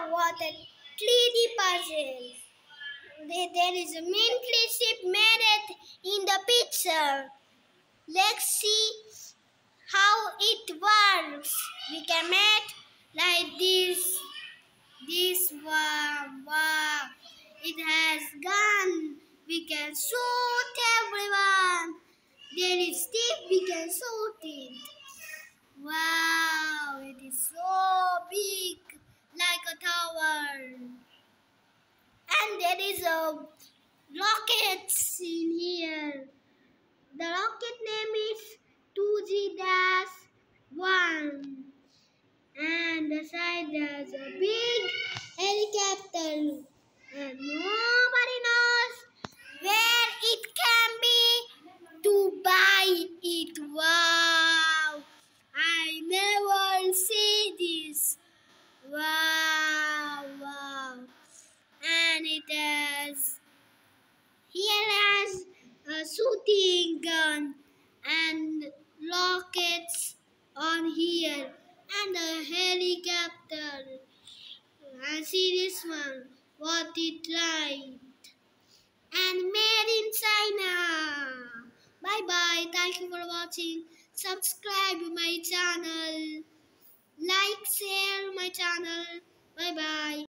what a 3D puzzle. There is a Miltry ship made it in the picture. Let's see how it works. We can make like this. Wow. It has gun. We can shoot everyone. There is stick. We can shoot it. Wow, it is so big, like a tower. And there is a rockets in here. The rocket name is 2G-1. And the side there's a big helicopter. And nobody knows where it can be to buy it. Wow! I never see this. Wow. And here has a shooting gun and rockets on here and a helicopter. I see this one, what it like, and made in China. Bye bye, thank you for watching. Subscribe my channel, like, share my channel. Bye bye.